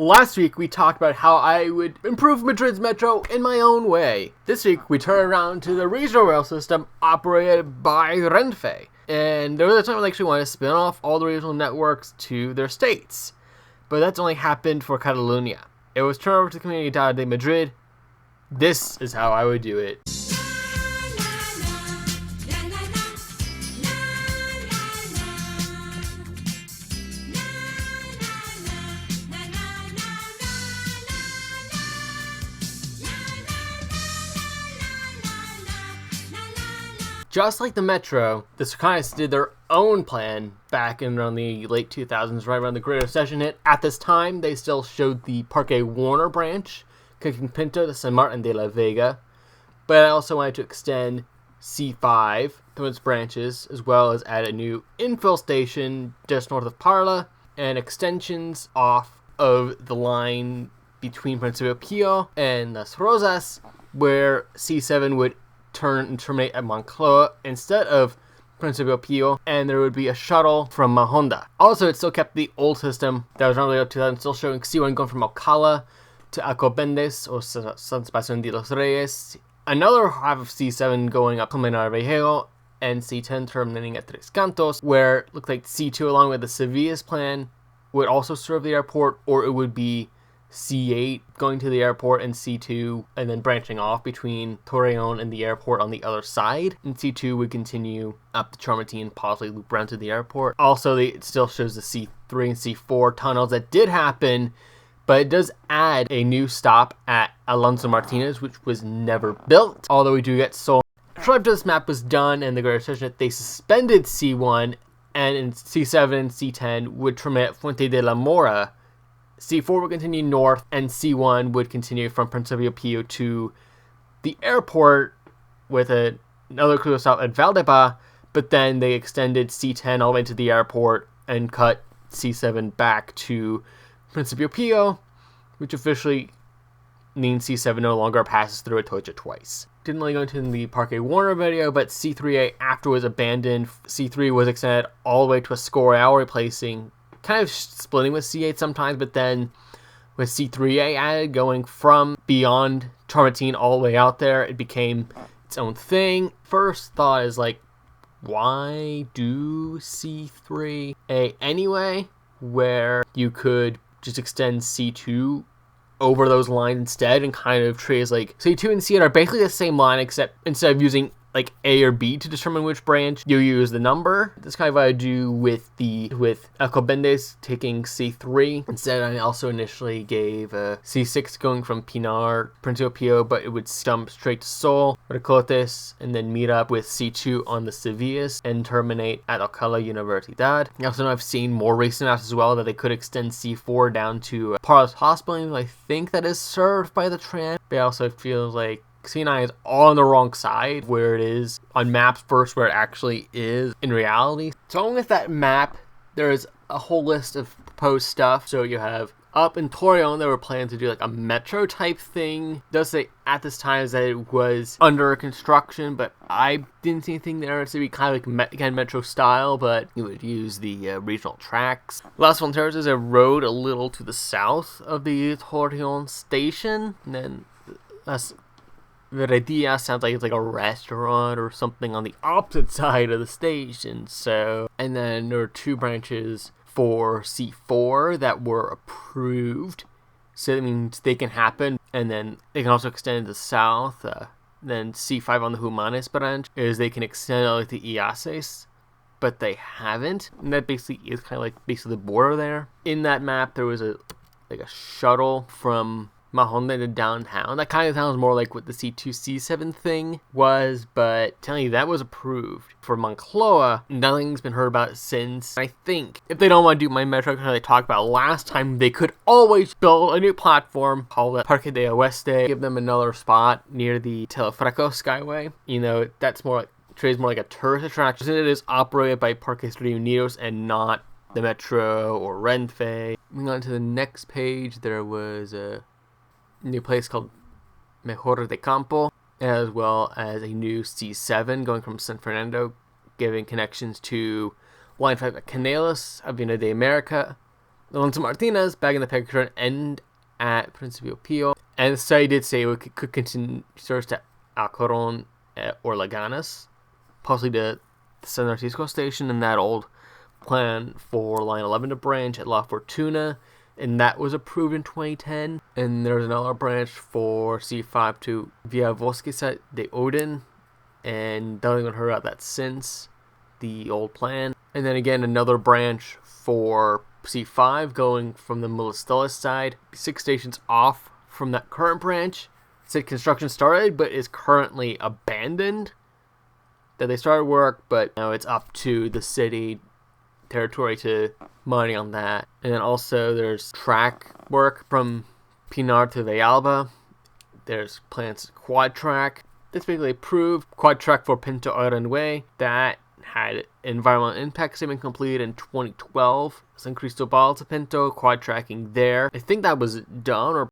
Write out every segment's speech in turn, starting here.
Last week we talked about how I would improve Madrid's metro in my own way. This week we turn around to the regional rail system operated by Renfe. And there was a time I actually wanted to spin off all the regional networks to their states. But that's only happened for Catalonia. It was turned over to the Comunidad de Madrid. This is how I would do it. Just like the Metro, the Cercanias did their own plan back in around the late 2000s, right around the Great Recession hit. At this time, they still showed the Parque Warner Branch, connecting Pinto to San Martin de la Vega, but I also wanted to extend C5 to its branches, as well as add a new infill station just north of Parla, and extensions off of the line between Principio Pio and Las Rosas, where C7 would turn and terminate at Moncloa instead of Principio Pio, and there would be a shuttle from Mahonda. Also, it still kept the old system that was around 2000, still showing C1 going from Alcala to Alcobendes or San Sebastián de los Reyes, another half of C7 going up Colmenar Viejo, and C10 terminating at Tres Cantos, where it looked like C2 along with the Sevilla's plan would also serve the airport, or it would be C8 going to the airport and C2 and then branching off between Torreon and the airport on the other side, and C2 would continue up the Chamartín, possibly loop around to the airport. Also, it still shows the C3 and C4 tunnels that did happen, but it does add a new stop at Alonso Martinez, which was never built, although we do get Sol. Shortly after this map was done and the Great Recession, they suspended C1, and in C7 and C10 would terminate at Fuente de la Mora. C4 would continue north, and C1 would continue from Principio Pio to the airport with another cruise stop at Valdeba, but then they extended C10 all the way to the airport and cut C7 back to Principio Pio, which officially means C7 no longer passes through Atocha twice. Didn't really go into the Parque Warner video, but C3A after was abandoned. C3 was extended all the way to Escorial, replacing kind of splitting with C8 sometimes, but then with C3A added, going from beyond Chamartín all the way out there, it became its own thing. First thought is like, why do C3A anyway, where you could just extend C2 over those lines instead and kind of treat as like C2 and C8 are basically the same line, except instead of using like A or B to determine which branch, you use the number. That's kind of what I do with Alcobendes taking C3. Instead, I also initially gave a C6 going from Pinar, Principio Pio, but it would stump straight to Sol, Recotes, and then meet up with C2 on the Sevillas and terminate at Alcala Universidad. I also know I've seen more recent maps as well that they could extend C4 down to Parlas Hospital. I think that is served by the tram, but I also feel like C9 is all on the wrong side where it is on maps versus where it actually is in reality. So along with that map, there is a whole list of proposed stuff. So you have up in Torreon, they were planning to do like a metro type thing. It does say at this time that it was under construction, but I didn't see anything there. It's to be kind of like again metro style, but you would use the regional tracks. Las Fronteras is a road a little to the south of the Torreon station, and then that's Veredia sounds like it's like a restaurant or something on the opposite side of the station. So, and then there are two branches for C4 that were approved. So that means they can happen, and then they can also extend to the south. Then C5 on the Humanes branch is they can extend out like the IASES, but they haven't. And that basically is kind of like basically the border there. In that map, there was a shuttle from Mahonda to downtown. That kind of sounds more like what the C2, C7 thing was, but telling you that was approved. For Moncloa, nothing's been heard about it since. I think if they don't want to do my metro, kind of they talked about last time, they could always build a new platform, call it Parque de Oeste, give them another spot near the Teleférico Skyway. You know, that's more like, trades more like a tourist attraction. It is operated by Parques Reunidos and not the Metro or Renfe. Moving on to the next page, there was a new place called Mejor de Campo, as well as a new C7 going from San Fernando, giving connections to Line 5 at Canales, Avenida de America, Alonso Martinez back in the picture and at Principio Pio. And the study did say it could continue service to Alcoron or Leganes, possibly to the San Francisco station, and that old plan for Line 11 to branch at La Fortuna, and that was approved in 2010. And there's another branch for C5 to Via Vosquesa de Odin, and don't even heard about that since the old plan. And then again, another branch for C5 going from the Milestella side, 6 stations off from that current branch. Said construction started, but is currently abandoned. That they started work, but now it's up to the city territory to mining on that. And then also there's track work from Pinar to Villalba. There's plans to quad track. That's basically approved. Quad track for Pinto Aranjuez. That had environmental impact statement completed in 2012. San Cristobal to Pinto, quad tracking there. I think that was done, or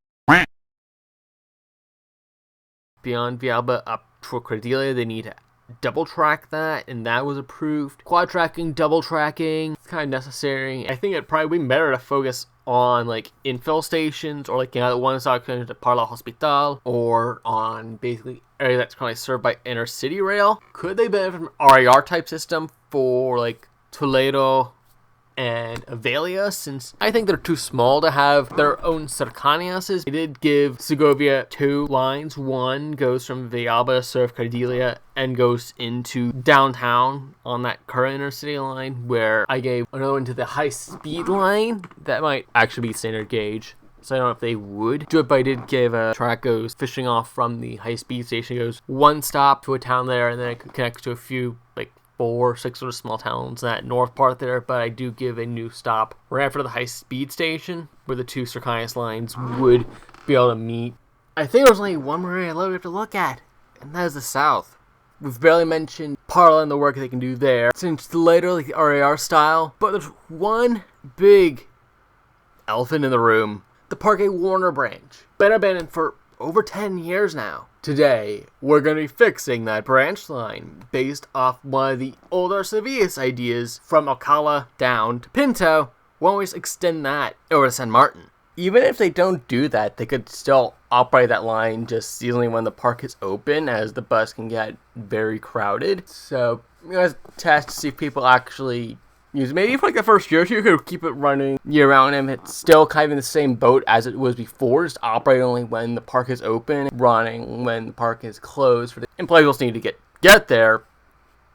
beyond Villalba up for Cordelia, they need to double track that, and that was approved. Quad tracking, double tracking, it's kind of necessary. I think it'd probably be better to focus on like infill stations, or like, you know, the one stop to Parla Hospital, or on basically area that's currently served by Intercity Rail. Could they benefit from RAR type system for like Toledo and Avelia, since I think they're too small to have their own Cercanias. They did give Segovia 2 lines. One goes from Villalba to serve Cordelia and goes into downtown on that current intercity line, where I gave another one to the high-speed line. That might actually be standard gauge, so I don't know if they would do it, but I did give a track goes fishing off from the high-speed station, goes one stop to a town there, and then it connects to a few, like, 4 or 6 sort of small towns in that north part there. But I do give a new stop right after the high-speed station, where the 2 Cercanias lines would be able to meet. I think there's only one more area we have to look at, and that is the south. We've barely mentioned Parla and the work they can do there, since later, like the RAR style. But there's one big elephant in the room: the Parque Warner Branch. Been abandoned for over 10 years now. Today, we're going to be fixing that branch line based off one of the older Sevillas ideas from Alcala down to Pinto. Why don't we just extend that over to San Martin? Even if they don't do that, they could still operate that line just seasonally when the park is open, as the bus can get very crowded. So, you guys test to see if people actually use it. Maybe for like the first year or two, you could keep it running year round, and it's still kind of in the same boat as it was before, just operate only when the park is open, running when the park is closed. For the employees also need to get there.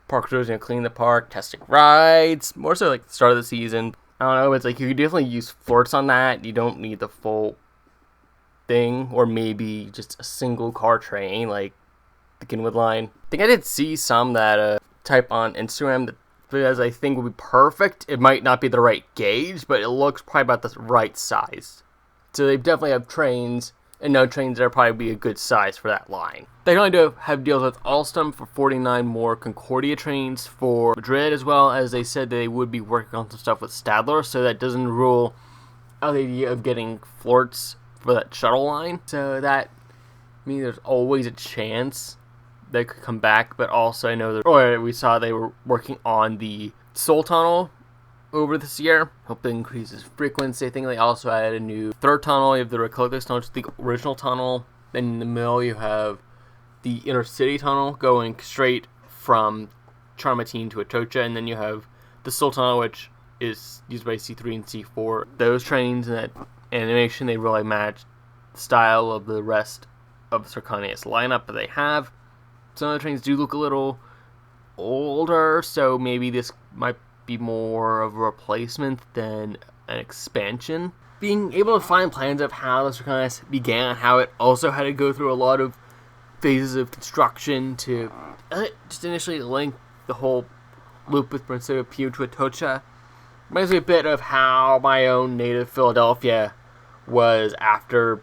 Park crews are going to clean the park, testing rides, more so like the start of the season. I don't know, it's like you could definitely use floats on that. You don't need the full thing, or maybe just a single car train like the Kenwood line. I think I did see some that type on Instagram that, because I think would be perfect. It might not be the right gauge, but it looks probably about the right size. So they definitely have trains, and no trains that are probably be a good size for that line. They only do have deals with Alstom for 49 more Concordia trains for Madrid, as well as they said they would be working on some stuff with Stadler, so that doesn't rule out the idea of getting floats for that shuttle line. So that means there's always a chance they could come back. But also I know we saw they were working on the Seoul Tunnel over this year. Hope that increases frequency. I think they also added a new third tunnel. You have the Recoletos tunnel, which is the original tunnel. Then in the middle you have the Intercity tunnel going straight from Chamartín to Atocha, and then you have the Seoul Tunnel, which is used by C3 and C4. Those trains and that animation, they really match the style of the rest of the Cercanias lineup that they have. Some of the trains do look a little older, so maybe this might be more of a replacement than an expansion. Being able to find plans of how the Cercanias began, how it also had to go through a lot of phases of construction to just initially link the whole loop with Principio Pio to Atocha. Reminds me a bit of how my own native Philadelphia was after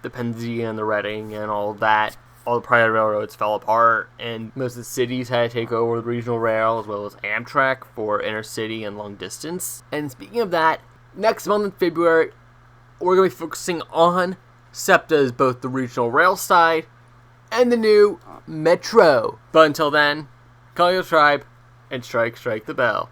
the Pennsylvania and the Reading and all of that. All the private railroads fell apart, and most of the cities had to take over the regional rail, as well as Amtrak for intercity and long distance. And speaking of that, next month in February, we're going to be focusing on SEPTA's both the regional rail side and the new metro. But until then, call your tribe and strike the bell.